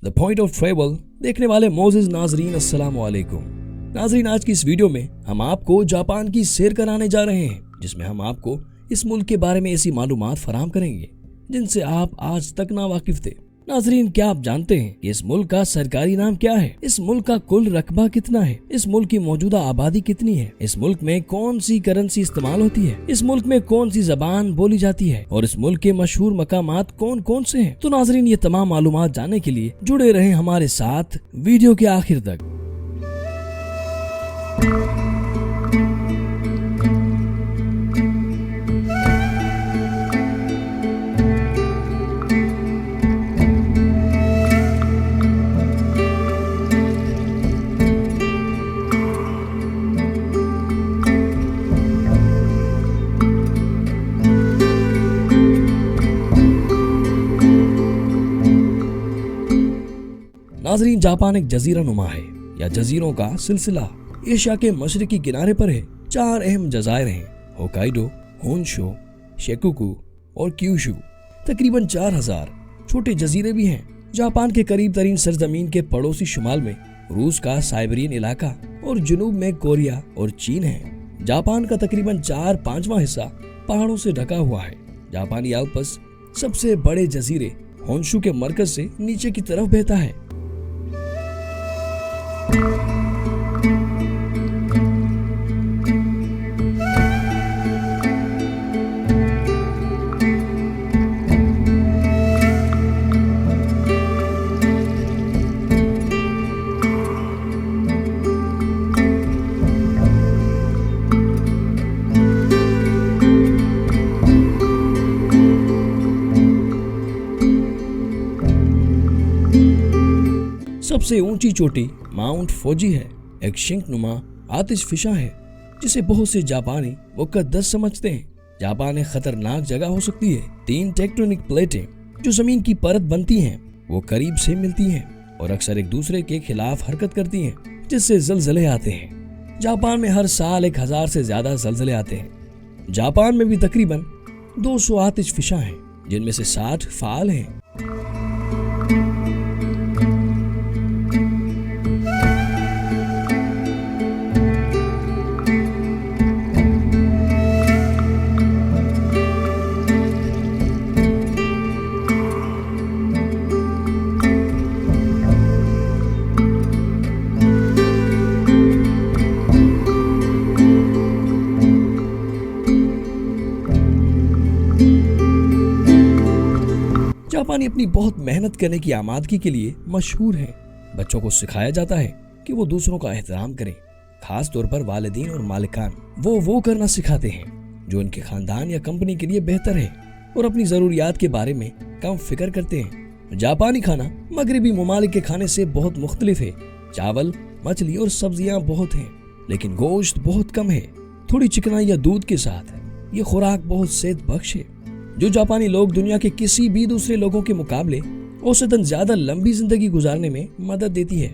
The point of travel देखने वाले Moses नाजरीन अस्सलाम वालेकुम। नाजरीन, आज की इस वीडियो में हम आपको जापान की सैर कराने जा रहे हैं, जिसमें हम आपको इस मुल्क के बारे में ऐसी मालूमात फराहम करेंगे जिनसे आप आज तक ना वाकिफ थे। नाजरीन, क्या आप जानते हैं कि इस मुल्क का सरकारी नाम क्या है? इस मुल्क का कुल रकबा कितना है? इस मुल्क की मौजूदा आबादी कितनी है? इस मुल्क में कौन सी करेंसी इस्तेमाल होती है? इस मुल्क में कौन सी जबान बोली जाती है? और इस मुल्क के मशहूर मकामात कौन कौन से हैं? तो नाजरीन, ये तमाम मालूमात जानने के लिए जुड़े रहें हमारे साथ वीडियो के आखिर तक। नाजरीन, जापान एक जजीरा नुमा है या जजीरों का सिलसिला। एशिया के मशरकी किनारे पर है। 4 अहम जजायर हैं: होकाइडो, होन्शो, शेकुकू और क्यूशू। तकरीबन 4000 छोटे जजीरे भी हैं। जापान के करीब तरीन सरजमीन के पड़ोसी शुमाल में रूस का साइबेरियन इलाका और जुनूब में कोरिया और चीन है। जापान का तकरीबन 4/5वां हिस्सा पहाड़ों से ढका हुआ है। जापानी अल्प्स सबसे बड़े जजीरे होन्शू के मरकज से नीचे की तरफ बहता है। सबसे ऊंची चोटी माउंट फूजी है। एक शिंकनुमा आतिशफिशा है जिसे बहुत से जापानी मुकद्दस समझते हैं। जापान एक खतरनाक जगह हो सकती है। 3 टेक्टोनिक प्लेटें जो जमीन की परत बनती हैं वो करीब से मिलती हैं और अक्सर एक दूसरे के खिलाफ हरकत करती हैं, जिससे जलजले आते हैं। जापान में हर साल 1000 से ज्यादा जलजले आते हैं। जापान में भी तकरीबन 200 आतिशफिशा हैं, जिनमें से 60 फाल हैं। जापानी अपनी बहुत मेहनत करने की आमादगी के लिए मशहूर है। बच्चों को सिखाया जाता है कि वो दूसरों का एहतराम करें। खास तौर पर वालिदीन और मालिकान वो करना सिखाते हैं जो उनके खानदान या कंपनी के लिए बेहतर है और अपनी जरूरियात के बारे में कम फिक्र करते हैं। जापानी खाना मगरबी ममालिक के खाने से बहुत मुख्तलिफ है। चावल, मछली और सब्जियां बहुत हैं, लेकिन गोश्त बहुत कम है। थोड़ी चिकनाई या दूध के साथ ये खुराक बहुत सेहत बख्श है, जो जापानी लोग दुनिया के किसी भी दूसरे लोगों के मुकाबले औसतन ज्यादा लंबी जिंदगी गुजारने में मदद देती है।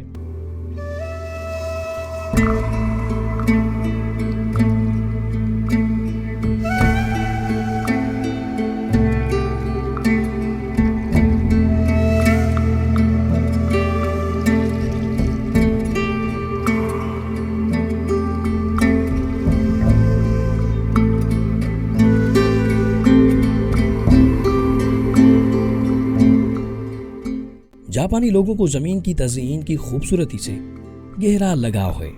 जापानी लोगों को जमीन की तज़यीन की खूबसूरती से गहरा लगाव है।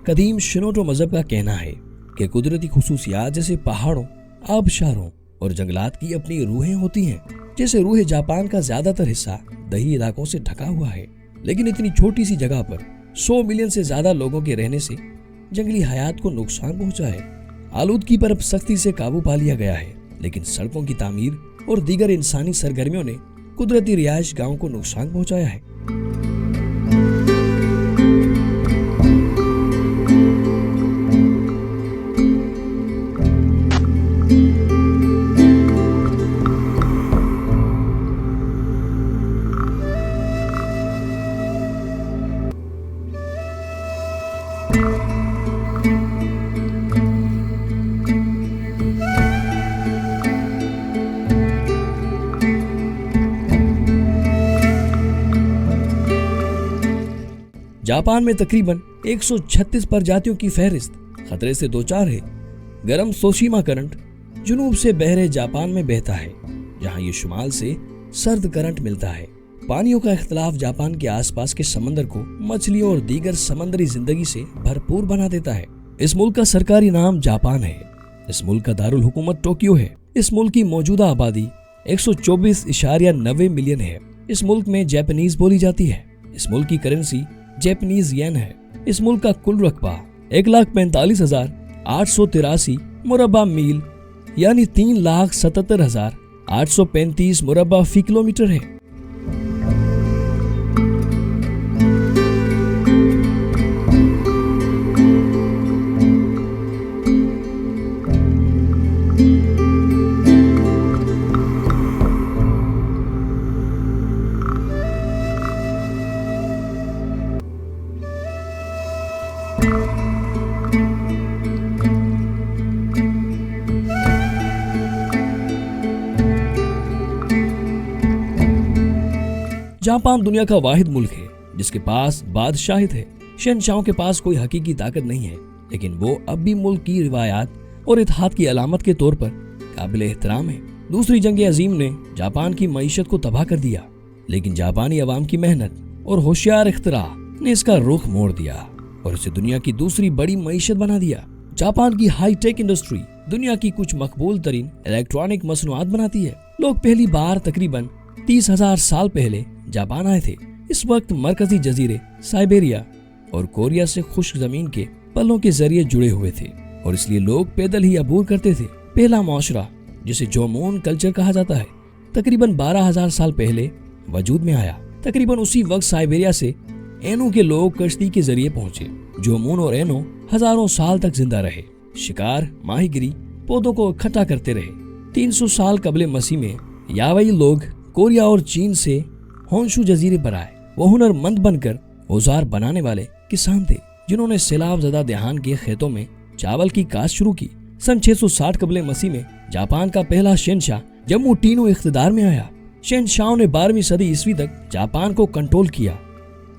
कदीम शिनोटो मजहब का कहना है कि कुदरती खुसूसियात जैसे पहाड़ों, आबशारों और जंगलात की अपनी रूहें होती हैं। जैसे रूह जापान का ज्यादातर हिस्सा दही इलाकों से ढका हुआ है, लेकिन इतनी छोटी सी जगह पर 100 मिलियन से ज्यादा लोगों के रहने से जंगली हयात को नुकसान पहुंचा है। आलूदगी पर अब सख्ती से काबू पा लिया गया है, लेकिन सड़कों की तामीर और दीगर इंसानी सरगर्मियों ने कुदरती रिहायश गांव को नुकसान पहुंचाया है। जापान में तकरीबन 136 प्रजातियों की फहरिस्त खतरे से दो चार है। गर्म सोशिमा करंट जुनूब से बहरे जापान में बहता है, जहां ये शुमाल से सर्द करंट मिलता है। पानियों का इख्तलाफ जापान के आसपास के समंदर को मछलियों और दीगर समंदरी जिंदगी से भरपूर बना देता है। इस मुल्क का सरकारी नाम जापान है। इस मुल्क का दारुल हुकूमत टोक्यो है। इस मुल्क की मौजूदा आबादी 124.90 मिलियन है। इस मुल्क में जापानीज बोली जाती है। इस मुल्क की करेंसी जापानीज येन है। इस मुल्क का कुल रकबा 1,45,883 मुरब्बा मील यानी 3,77,835 मुरब्बा फी किलोमीटर है। जापान दुनिया का वाहिद मुल्क है जिसके पास बादशाहित है। शहंशाहों के पास कोई हकीकी ताकत नहीं है, लेकिन वो अब भी मुल्क की रिवायात और इत्तेहाद की अलामत के तौर पर काबिल एहतराम है। दूसरी जंग अजीम ने जापान की मईशत को तबाह कर दिया, लेकिन जापानी अवाम की मेहनत और होशियार इख्तरा ने इसका रुख मोड़ दिया और इसे दुनिया की दूसरी बड़ी मईशत बना दिया। जापान की हाईटेक इंडस्ट्री दुनिया की कुछ मकबूल तरीन इलेक्ट्रॉनिक मसनूआत बनाती है। लोग पहली बार तकरीबन 30,000 साल पहले जापान आए थे। इस वक्त मरकजी जजीरे साइबेरिया और कोरिया से खुश्क जमीन के पल्लों के जरिए जुड़े हुए थे और इसलिए लोग पैदल ही अबूर करते थे। पहला मुआशरा, जिसे जोमोन कल्चर कहा जाता है, तकरीबन 12,000 साल पहले वजूद में आया। तकरीबन उसी वक्त साइबेरिया से एनो के लोग कश्ती के जरिए पहुंचे। जोमोन और एनो हजारों साल तक जिंदा रहे, शिकार, माहीगिरी, पौधों को इकट्ठा करते रहे। 300 साल कबले मसीह में यावई लोग कोरिया और चीन से होन्शु जजीरे पर आए। वो हुनरमंद बनकर औजार बनाने वाले किसान थे, जिन्होंने सैलाब ज़दा देहान के खेतों में चावल की काश्त शुरू की। सन 660 कबले मसीह में जापान का पहला शहंशाह जम्मू टीनो इख्तिदार में आया। शहंशाहों ने 12वीं सदी ईस्वी तक जापान को कंट्रोल किया।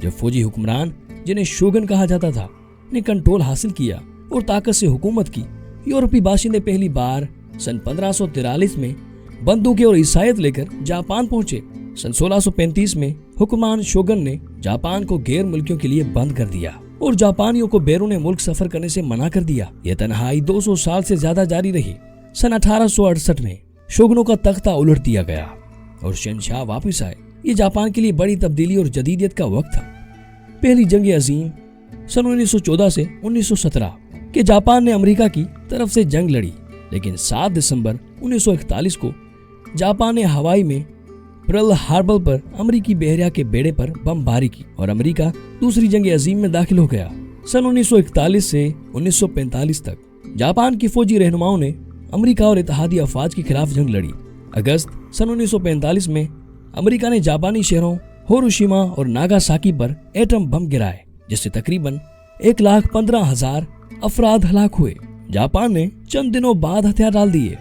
जब फौजी हुक्मरान, जिन्हें शोगन कहा जाता था, ने कंट्रोल हासिल किया और ताकत से हुकूमत की, यूरोपीय बाशिंदे पहली बार सन 1543 में बंदूकें और ईसाइत लेकर जापान पहुंचे। सन 1635 में हुक्मरान शोगन ने जापान को गैर मुल्कियों के लिए बंद कर दिया और जापानियों को बैरून मुल्क सफर करने से मना कर दिया। यह तन्हाई 200 साल से ज्यादा जारी रही। सन 1868 में शोगनों का तख्ता उलट दिया गया और शहंशाह वापस आए। ये जापान के लिए बड़ी तब्दीली और जदीदियत का वक्त था। पहली जंग अजीम सन 1914 से 1917 के जापान ने अमेरिका की तरफ से जंग लड़ी, लेकिन 7 दिसंबर 1941 को जापान ने हवाई में पर्ल हार्बर पर अमेरिकी बहरिया के बेड़े पर बमबारी की और अमेरिका दूसरी जंग अजीम में दाखिल हो गया। सन 1941 से 1945 तक जापान की फौजी रहनुमाओं ने अमेरिका और इत्तेहादी अफवाज के खिलाफ जंग लड़ी। अगस्त सन 1945 में अमेरिका ने जापानी शहरों हिरोशिमा और नागासाकी पर एटम बम गिराए, जिससे तकरीबन 1,15,000 अफराद हलाक हुए। जापान ने चंद दिनों बाद हथियार डाल दिए।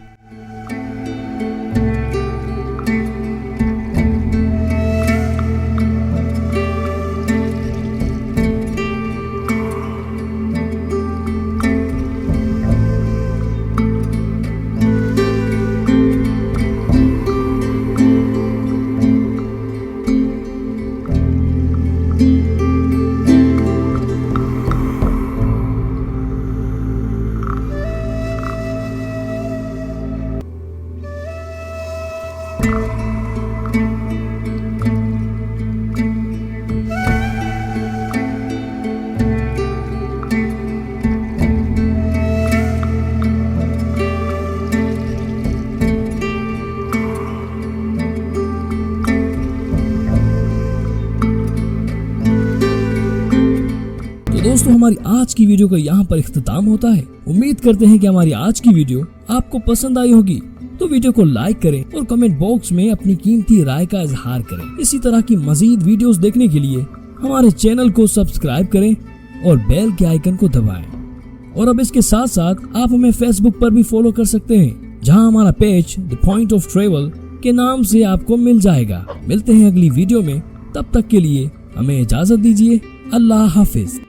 दोस्तों, हमारी आज की वीडियो का यहाँ पर इख्तिताम होता है। उम्मीद करते हैं कि हमारी आज की वीडियो आपको पसंद आई होगी। तो वीडियो को लाइक करें और कमेंट बॉक्स में अपनी कीमती राय का इजहार करें। इसी तरह की मजीद वीडियोस देखने के लिए हमारे चैनल को सब्सक्राइब करें और बेल के आइकन को दबाएं। और अब इसके साथ साथ आप हमें फेसबुक पर भी फॉलो कर सकते हैं, जहां हमारा page the point of travel के नाम से आपको मिल जाएगा। मिलते हैं अगली वीडियो में, तब तक के लिए हमें इजाजत दीजिए। अल्लाह हाफिज।